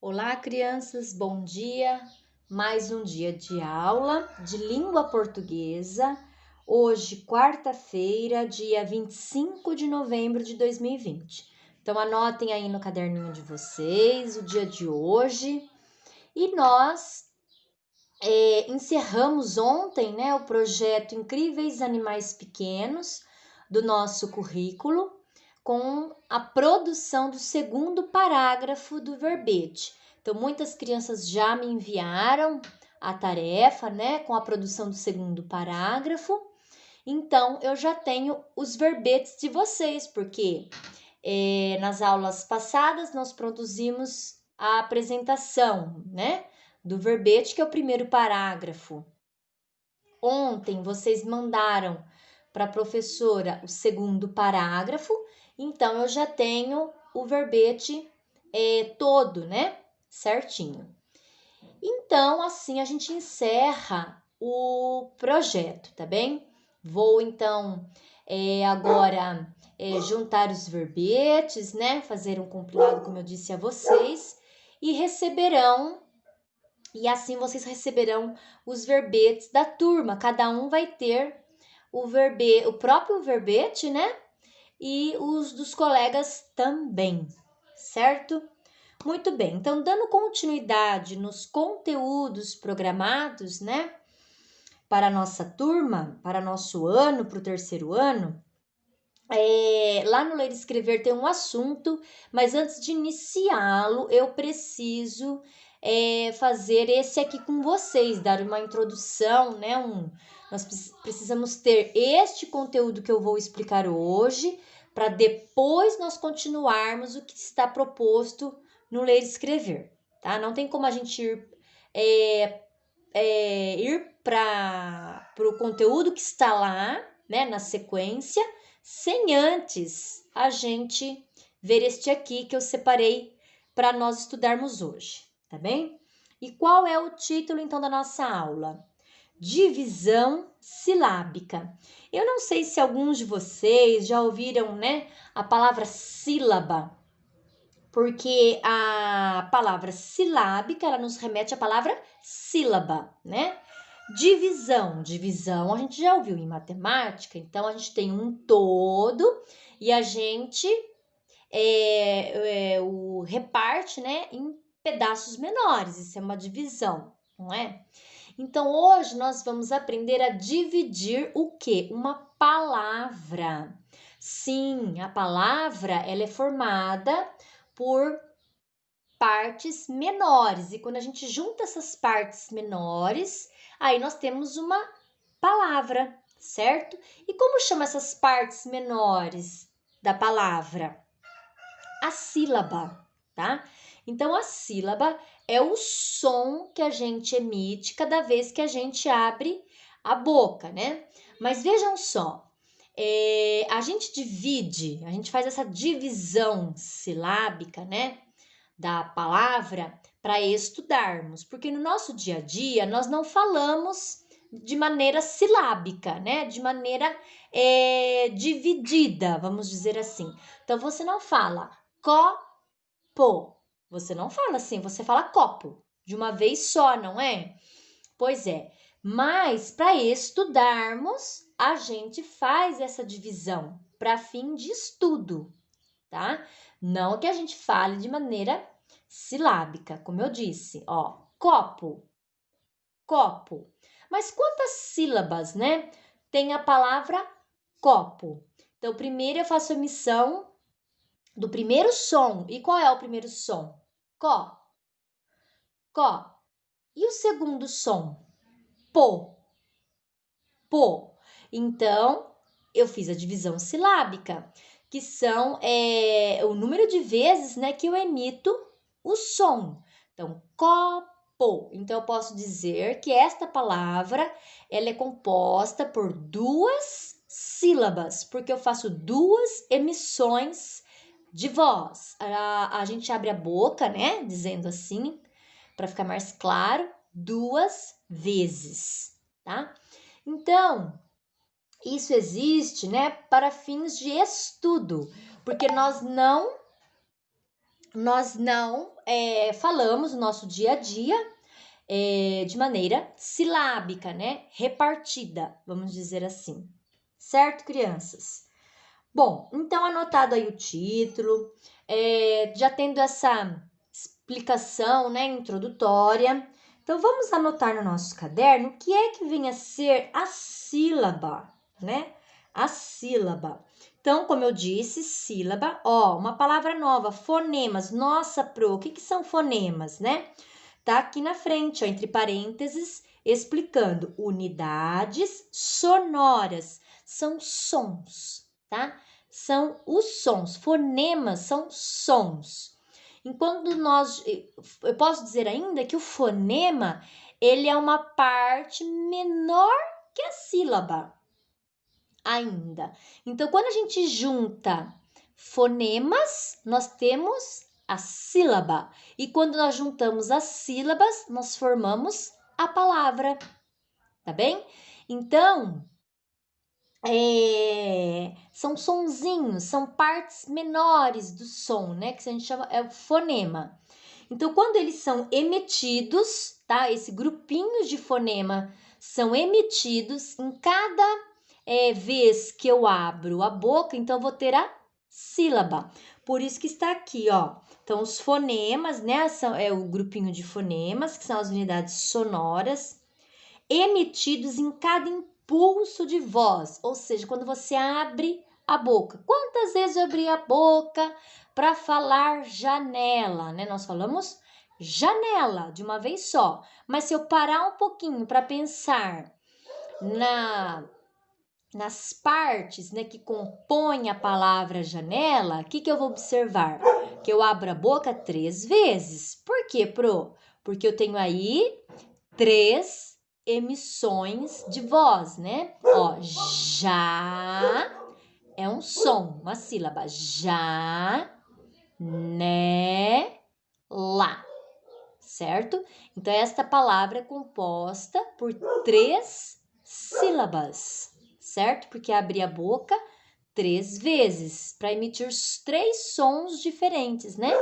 Olá, crianças, bom dia. Mais um dia de aula de língua portuguesa. Hoje, quarta-feira, dia 25 de novembro de 2020. Então, anotem aí no caderninho de vocês o dia de hoje. E nós encerramos ontem, né, o projeto Incríveis Animais Pequenos do nosso currículo, com a produção do segundo parágrafo do verbete. Então, muitas crianças já me enviaram a tarefa, né, com a produção do segundo parágrafo. Então, eu já tenho os verbetes de vocês, porque nas aulas passadas nós produzimos a apresentação, né, do verbete, que é o primeiro parágrafo. Ontem vocês mandaram para a professora o segundo parágrafo, então eu já tenho o verbete todo, né? Certinho. Então, assim a gente encerra o projeto, tá bem? Vou então agora juntar os verbetes, né? Fazer um compilado, como eu disse a vocês, e vocês receberão os verbetes da turma. Cada um vai ter o próprio verbete, né? E os dos colegas também, certo? Muito bem, então dando continuidade nos conteúdos programados, né? Para a nossa turma, para nosso ano, para o terceiro ano, lá no Ler e Escrever tem um assunto, mas antes de iniciá-lo, eu preciso fazer esse aqui com vocês, dar uma introdução, né? Nós precisamos ter este conteúdo que eu vou explicar hoje, para depois nós continuarmos o que está proposto no Ler e Escrever, tá? Não tem como a gente ir para o conteúdo que está lá, né, na sequência, sem antes a gente ver este aqui que eu separei para nós estudarmos hoje, tá bem? E qual é o título então da nossa aula? Divisão silábica. Eu não sei se alguns de vocês já ouviram, né, a palavra sílaba, porque a palavra silábica, ela nos remete à palavra sílaba, né? Divisão a gente já ouviu em matemática, então a gente tem um todo e a gente o reparte, né, em pedaços menores, isso é uma divisão, não é? Então hoje nós vamos aprender a dividir o quê? Uma palavra. Sim, a palavra ela é formada por partes menores, e quando a gente junta essas partes menores, aí nós temos uma palavra, certo? E como chama essas partes menores da palavra? A sílaba, tá? Então, a sílaba é o som que a gente emite cada vez que a gente abre a boca, né? Mas vejam só, a gente faz essa divisão silábica, né? Da palavra para estudarmos, porque no nosso dia a dia nós não falamos de maneira silábica, né? De maneira dividida, vamos dizer assim. Então você não fala copo, você não fala assim, você fala copo, de uma vez só, não é? Pois é, mas para estudarmos, a gente faz essa divisão para fim de estudo, tá? Não que a gente fale de maneira silábica, como eu disse, ó, copo, copo. Mas quantas sílabas, né? Tem a palavra copo. Então, primeiro eu faço a emissão do primeiro som. E qual é o primeiro som? Có, có. E o segundo som? Pô, pô. Então, eu fiz a divisão silábica, que são o número de vezes, né, que eu emito o som. Então, copo. Então, eu posso dizer que esta palavra ela é composta por duas sílabas, porque eu faço duas emissões de voz. A gente abre a boca, né, dizendo assim, para ficar mais claro, duas vezes, tá? Então, isso existe, né, para fins de estudo, porque nós não nós não falamos no nosso dia a dia de maneira silábica, né? Repartida, vamos dizer assim. Certo, crianças? Bom, então anotado aí o título, já tendo essa explicação, né, introdutória. Então, vamos anotar no nosso caderno o que é que vem a ser a sílaba, né? A sílaba. Então, como eu disse, sílaba, uma palavra nova, fonemas. Nossa, Pro, o que são fonemas, né? Tá aqui na frente, entre parênteses, explicando unidades sonoras. São sons, tá? São os sons. Fonemas são sons. Enquanto eu posso dizer ainda que o fonema, ele é uma parte menor que a sílaba ainda. Então, quando a gente junta fonemas, nós temos a sílaba. E quando nós juntamos as sílabas, nós formamos a palavra, tá bem? Então, são sonzinhos, são partes menores do som, né? Que a gente chama o fonema. Então, quando eles são emitidos, tá? Esse grupinho de fonema são emitidos em cada vez que eu abro a boca, então eu vou ter a sílaba. Por isso que está aqui, ó. Então, os fonemas, né? É o grupinho de fonemas, que são as unidades sonoras, emitidos em cada impulso de voz, ou seja, quando você abre a boca. Quantas vezes eu abri a boca para falar janela, né? Nós falamos janela de uma vez só. Mas se eu parar um pouquinho para pensar nas partes, né, que compõem a palavra janela, o que eu vou observar? Que eu abro a boca 3 vezes. Por quê, Pro? Porque eu tenho aí 3 emissões de voz, né? Ó, já é um som, uma sílaba. Já, né, lá, certo? Então, esta palavra é composta por 3 sílabas, certo? Porque abri a boca 3 vezes para emitir 3 sons diferentes, né?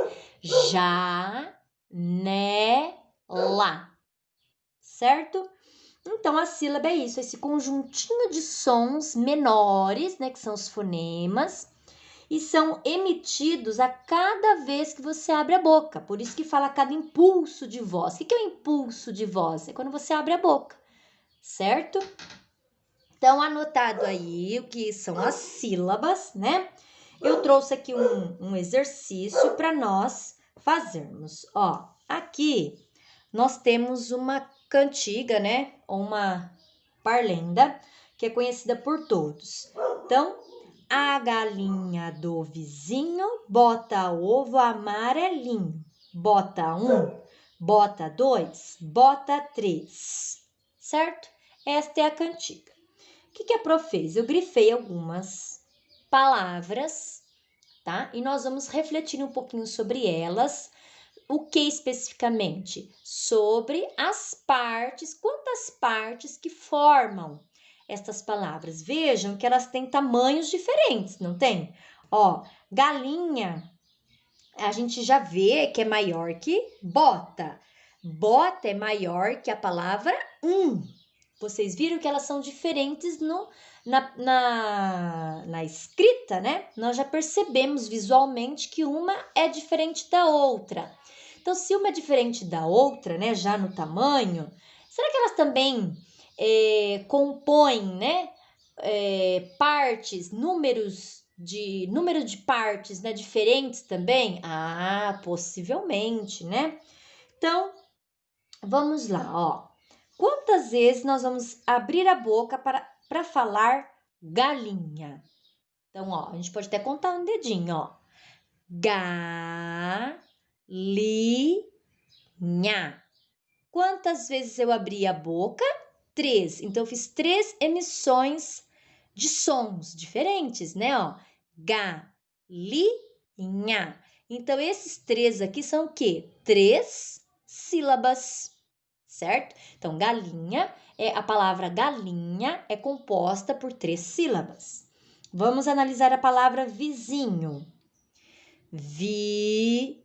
Já, né, lá, certo? Então, a sílaba é isso, esse conjuntinho de sons menores, né, que são os fonemas, e são emitidos a cada vez que você abre a boca. Por isso que fala cada impulso de voz. O que é o impulso de voz? É quando você abre a boca, certo? Então, anotado aí o que são as sílabas, né? Eu trouxe aqui um exercício para nós fazermos. Ó, aqui nós temos uma cantiga, né? Ou uma parlenda, que é conhecida por todos. Então, a galinha do vizinho bota ovo amarelinho. Bota 1, bota 2, bota 3. Certo? Esta é a cantiga. O que a Prof fez? Eu grifei algumas palavras, tá? E nós vamos refletir um pouquinho sobre elas. O que especificamente? Sobre as partes, quantas partes que formam estas palavras. Vejam que elas têm tamanhos diferentes, não tem? Ó, galinha, a gente já vê que é maior que bota. Bota é maior que a palavra Vocês viram que elas são diferentes na escrita, né? Nós já percebemos visualmente que uma é diferente da outra. Então, se uma é diferente da outra, né, já no tamanho, será que elas também compõem, né, partes, número de partes, né, diferentes também? Ah, possivelmente, né? Então, vamos lá, ó. Quantas vezes nós vamos abrir a boca para falar galinha? Então, ó, a gente pode até contar um dedinho, ó. Galinha. Quantas vezes eu abri a boca? 3. Então, eu fiz 3 emissões de sons diferentes, né? Ó, galinha. Então, esses 3 aqui são o quê? 3 sílabas, certo? Então, galinha, a palavra galinha é composta por 3 sílabas. Vamos analisar a palavra vizinho. Vizinho.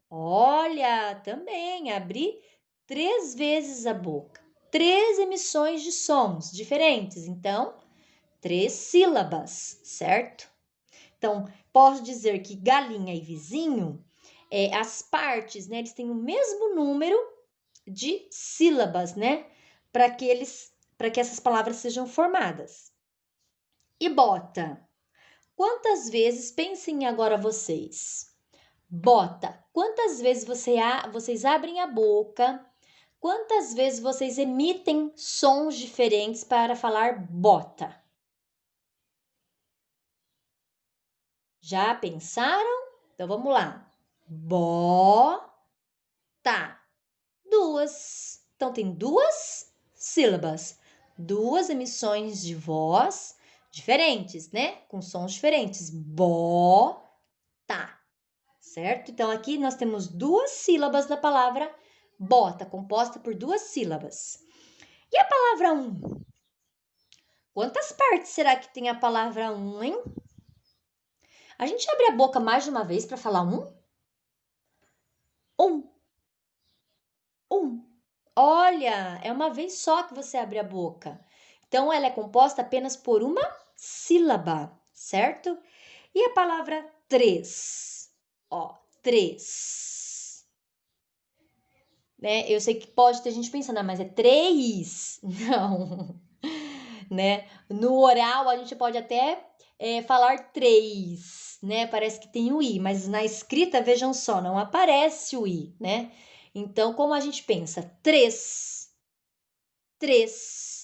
Olha, também abri 3 vezes a boca. 3 emissões de sons diferentes. Então, 3 sílabas, certo? Então, posso dizer que galinha e vizinho, as partes, né, eles têm o mesmo número de sílabas, né, para que essas palavras sejam formadas. E bota. Quantas vezes, pensem agora vocês, bota. Quantas vezes vocês abrem a boca? Quantas vezes vocês emitem sons diferentes para falar bota? Já pensaram? Então vamos lá. Bota. 2. Então tem 2 sílabas, 2 emissões de voz diferentes, né? Com sons diferentes. Bota. Certo? Então aqui nós temos 2 sílabas da palavra bota, composta por 2 sílabas. E a palavra Quantas partes será que tem a palavra hein? A gente abre a boca mais de uma vez para falar Um. Olha, é uma vez só que você abre a boca. Então, ela é composta apenas por uma sílaba, certo? E a palavra 3? 3. Né? Eu sei que pode ter gente pensando, mas é 3. Não, né? No oral, a gente pode até falar 3, né? Parece que tem o I, mas na escrita, vejam só, não aparece o I, né? Então, como a gente pensa? 3.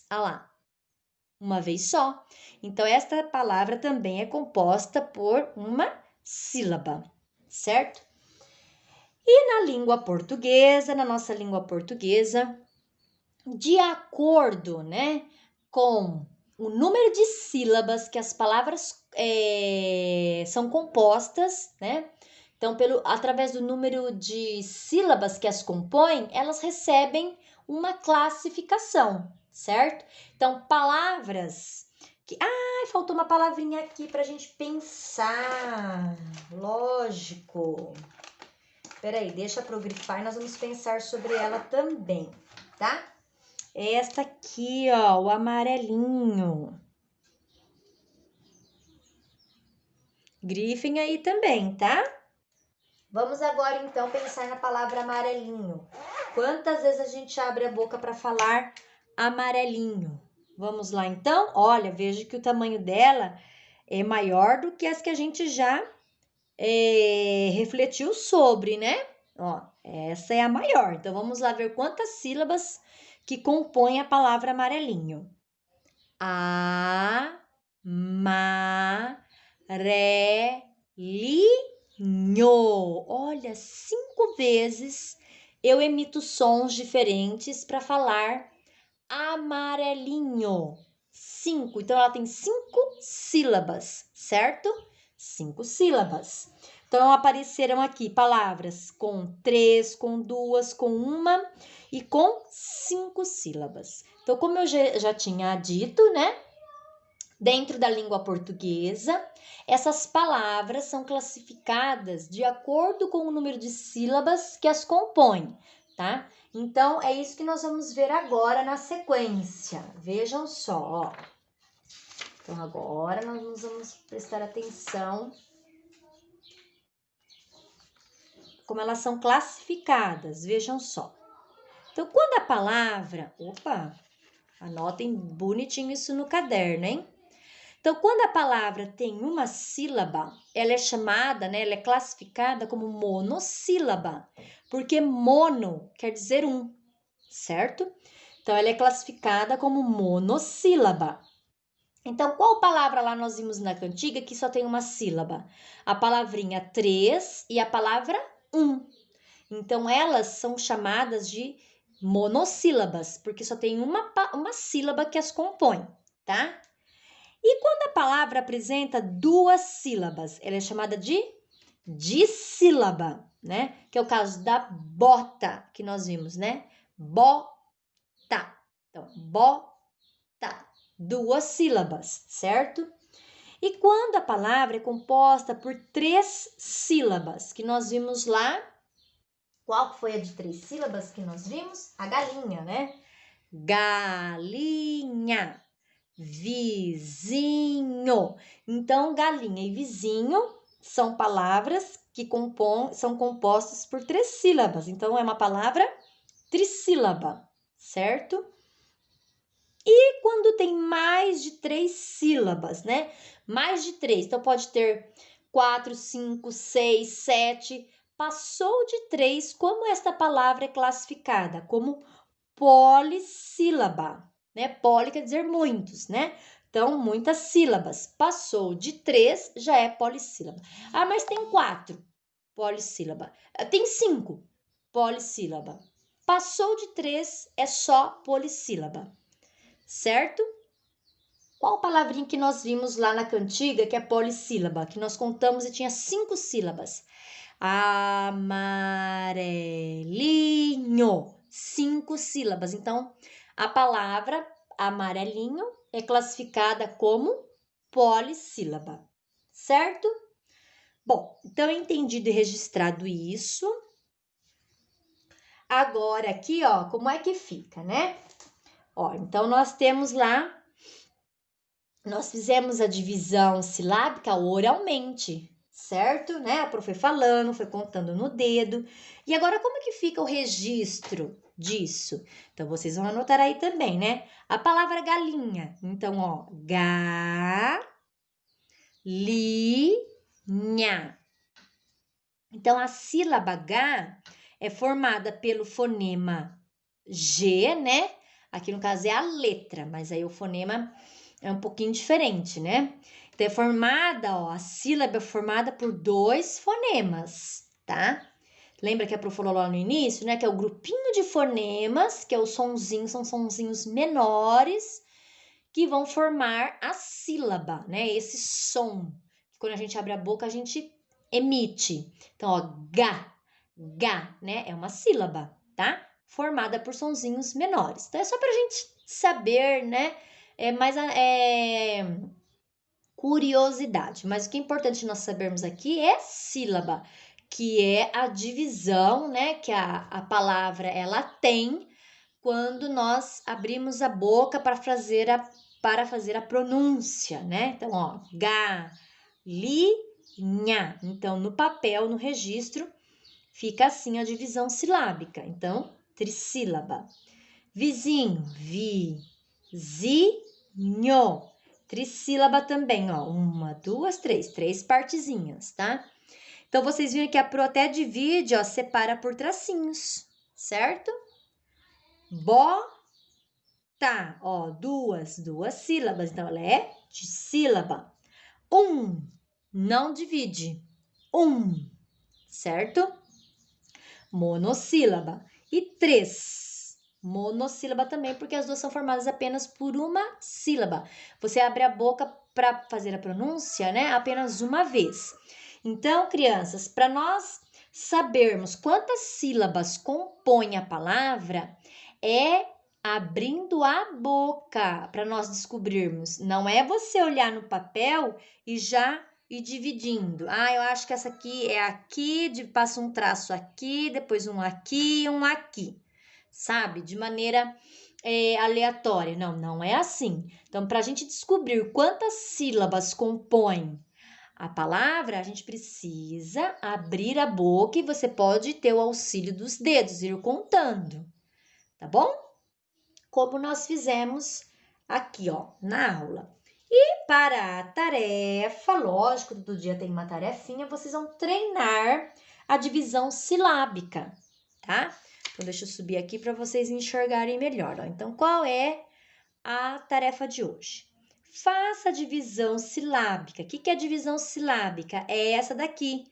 Ah lá, uma vez só. Então, esta palavra também é composta por uma sílaba, certo? E na nossa língua portuguesa, de acordo, né, com o número de sílabas que as palavras são compostas, né? Então, através do número de sílabas que as compõem, elas recebem uma classificação, certo? Então, palavras que... faltou uma palavrinha aqui para a gente pensar. Lógico. Peraí, deixa para eu grifar e nós vamos pensar sobre ela também, tá? Esta aqui, ó, o amarelinho. Grifem aí também, tá? Vamos agora, então, pensar na palavra amarelinho. Quantas vezes a gente abre a boca para falar amarelinho? Vamos lá, então? Olha, veja que o tamanho dela é maior do que as que a gente já refletiu sobre, né? Ó, essa é a maior. Então, vamos lá ver quantas sílabas que compõem a palavra amarelinho. Olha, 5 vezes eu emito sons diferentes para falar amarelinho. 5. Então, ela tem 5 sílabas, certo? 5 sílabas. Então, apareceram aqui palavras com 3, com 2, com 1 e com 5 sílabas. Então, como eu já tinha dito, né? Dentro da língua portuguesa, essas palavras são classificadas de acordo com o número de sílabas que as compõem, tá? Então, é isso que nós vamos ver agora na sequência. Vejam só, ó. Então, agora nós vamos prestar atenção como elas são classificadas. Vejam só. Então, quando a palavra... anotem bonitinho isso no caderno, hein? Então, quando a palavra tem uma sílaba, ela é chamada, né, ela é classificada como monossílaba, porque mono quer dizer um, certo? Então, ela é classificada como monossílaba. Então, qual palavra lá nós vimos na cantiga que só tem uma sílaba? A palavrinha 3 e a palavra 1. Então, elas são chamadas de monossílabas, porque só tem uma sílaba que as compõe, tá? E quando a palavra apresenta 2 sílabas, ela é chamada de dissílaba, né? Que é o caso da bota, que nós vimos, né? Bota. Então, bota. 2 sílabas, certo? E quando a palavra é composta por 3 sílabas, que nós vimos lá, qual que foi a de 3 sílabas que nós vimos? A galinha, né? Galinha, vizinho. Então, galinha e vizinho são palavras que são compostas por 3 sílabas. Então, é uma palavra trissílaba, certo? E quando tem mais de 3 sílabas, né? Mais de 3, então pode ter 4, 5, 6, 7. Passou de 3, como esta palavra é classificada? Como polissílaba, né? Poli quer dizer muitos, né? Então, muitas sílabas. Passou de 3, já é polissílaba. Ah, mas tem 4, polissílaba. Tem 5, polissílaba. Passou de 3, é só polissílaba, certo? Qual palavrinha que nós vimos lá na cantiga, que é polissílaba, que nós contamos e tinha 5 sílabas? Amarelinho, 5 sílabas. Então, a palavra amarelinho é classificada como polissílaba, certo? Bom, então entendido e registrado isso. Agora aqui, ó, como é que fica, né? Ó, então nós temos lá, nós fizemos a divisão silábica oralmente, certo? Né? A prof foi falando, foi contando no dedo. E agora, como que fica o registro disso? Então, vocês vão anotar aí também, né? A palavra galinha. Então, ó, galinha. Então, a sílaba H é formada pelo fonema G, né? Aqui no caso é a letra, mas aí o fonema é um pouquinho diferente, né? Então, é formada, ó, a sílaba é formada por 2 fonemas, tá? Lembra que a prof falou lá no início, né? Que é o grupinho de fonemas, que é o sonzinho, são sonzinhos menores, que vão formar a sílaba, né? Esse som, que quando a gente abre a boca, a gente emite. Então, ó, H, né? É uma sílaba, tá? Formada por sonzinhos menores. Então, é só pra gente saber, né? Curiosidade. Mas o que é importante nós sabermos aqui é sílaba, que é a divisão, né? Que a palavra, ela tem quando nós abrimos a boca para fazer a pronúncia, né? Então, ó, galinha. Então, no papel, no registro, fica assim a divisão silábica. Então, trissílaba. Vizinho, vizinho. Trissílaba também, ó. 1, 2, 3. 3 partezinhas, tá? Então, vocês viram que a pro até divide, ó, separa por tracinhos, certo? Bota, ó, duas sílabas. Então, ela é de sílaba. Não divide. Certo? Monossílaba. E 3, monossílaba também, porque as duas são formadas apenas por uma sílaba. Você abre a boca para fazer a pronúncia, né? Apenas uma vez. Então, crianças, para nós sabermos quantas sílabas compõem a palavra, é abrindo a boca para nós descobrirmos. Não é você olhar no papel e já ir dividindo. Ah, eu acho que essa aqui é aqui, passa um traço aqui, depois um aqui e um aqui, sabe? De maneira aleatória. Não, não é assim. Então, para a gente descobrir quantas sílabas compõem a palavra, a gente precisa abrir a boca e você pode ter o auxílio dos dedos, ir contando, tá bom? Como nós fizemos aqui, ó, na aula. E para a tarefa, lógico, todo dia tem uma tarefinha, vocês vão treinar a divisão silábica, tá? Então, deixa eu subir aqui para vocês enxergarem melhor, ó. Então, qual é a tarefa de hoje? Faça a divisão silábica. O que é a divisão silábica? É essa daqui,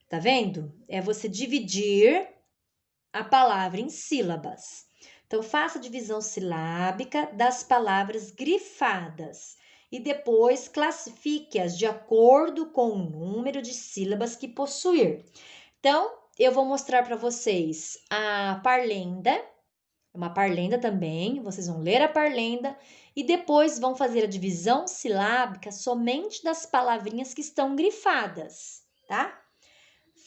tá vendo? É você dividir a palavra em sílabas. Então, faça a divisão silábica das palavras grifadas e depois classifique-as de acordo com o número de sílabas que possuir. Então, eu vou mostrar para vocês a parlenda, uma parlenda também, vocês vão ler a parlenda e depois vão fazer a divisão silábica somente das palavrinhas que estão grifadas, tá?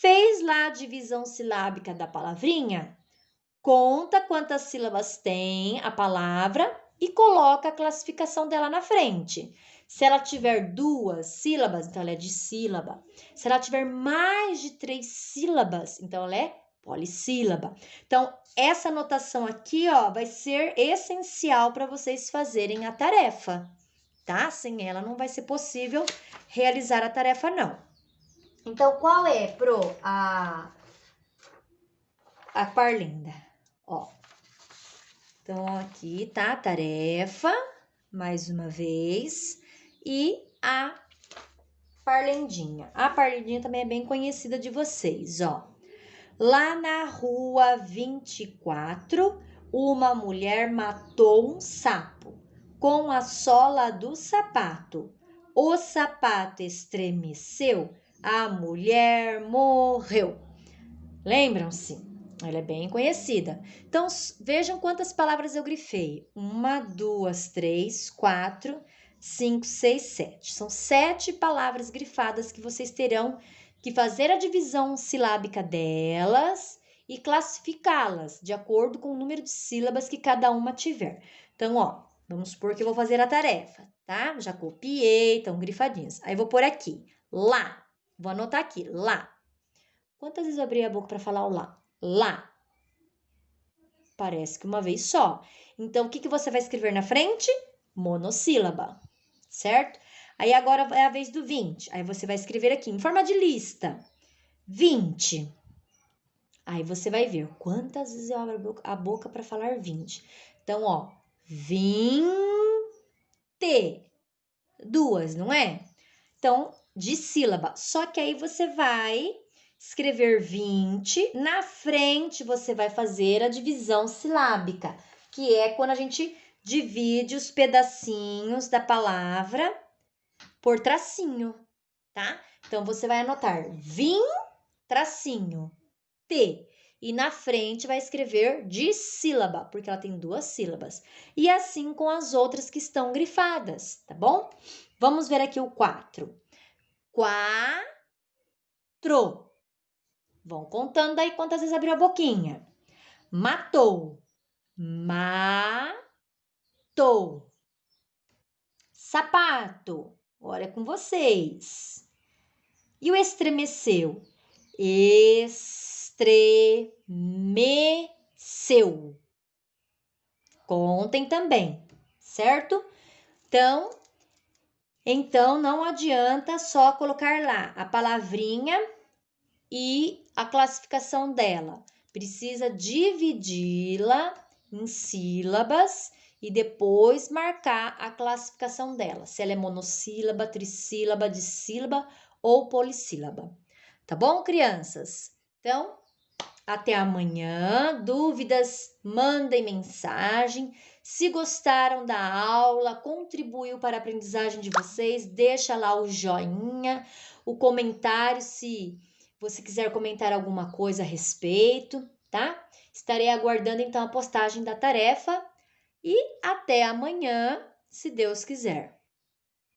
Fez lá a divisão silábica da palavrinha? Conta quantas sílabas tem a palavra e coloca a classificação dela na frente. Se ela tiver 2 sílabas, então ela é dissílaba. Se ela tiver mais de 3 sílabas, então ela é polissílaba. Então, essa anotação aqui, ó, vai ser essencial para vocês fazerem a tarefa, tá? Sem ela não vai ser possível realizar a tarefa, não. Então, qual é, a Parlinda? Ó, então aqui tá a tarefa, mais uma vez, e a Parlendinha. A Parlendinha também é bem conhecida de vocês, ó. Lá na rua 24, uma mulher matou um sapo com a sola do sapato. O sapato estremeceu, a mulher morreu. Lembram-se? Ela é bem conhecida. Então, vejam quantas palavras eu grifei. 1, 2, 3, 4, 5, 6, 7. São 7 palavras grifadas que vocês terão que fazer a divisão silábica delas e classificá-las de acordo com o número de sílabas que cada uma tiver. Então, ó, vamos supor que eu vou fazer a tarefa, tá? Já copiei, estão grifadinhas. Aí, eu vou pôr aqui, lá. Vou anotar aqui, lá. Quantas vezes eu abri a boca para falar o lá? Lá. Parece que uma vez só. Então, o que você vai escrever na frente? Monossílaba, certo? Aí, agora é a vez do 20. Aí, você vai escrever aqui, em forma de lista, 20. Aí, você vai ver quantas vezes eu abro a boca para falar 20. Então, ó, 20. 2, não é? Então, de sílaba. Só que aí, você vai escrever 20, na frente você vai fazer a divisão silábica, que é quando a gente divide os pedacinhos da palavra por tracinho, tá? Então, você vai anotar 20, tracinho, T. E na frente vai escrever dissílaba, porque ela tem 2 sílabas. E assim com as outras que estão grifadas, tá bom? Vamos ver aqui o 4. 4. Vão contando aí quantas vezes abriu a boquinha. Matou. Matou. Sapato. Agora é com vocês. E o estremeceu? Estremeceu. Contem também, certo? Então não adianta só colocar lá a palavrinha e a classificação dela. Precisa dividi-la em sílabas e depois marcar a classificação dela, se ela é monossílaba, trissílaba, dissílaba ou polissílaba. Tá bom, crianças? Então, até amanhã. Dúvidas, mandem mensagem. Se gostaram da aula, contribuiu para a aprendizagem de vocês, deixa lá o joinha, o comentário se você quiser comentar alguma coisa a respeito, tá? Estarei aguardando então a postagem da tarefa e até amanhã, se Deus quiser.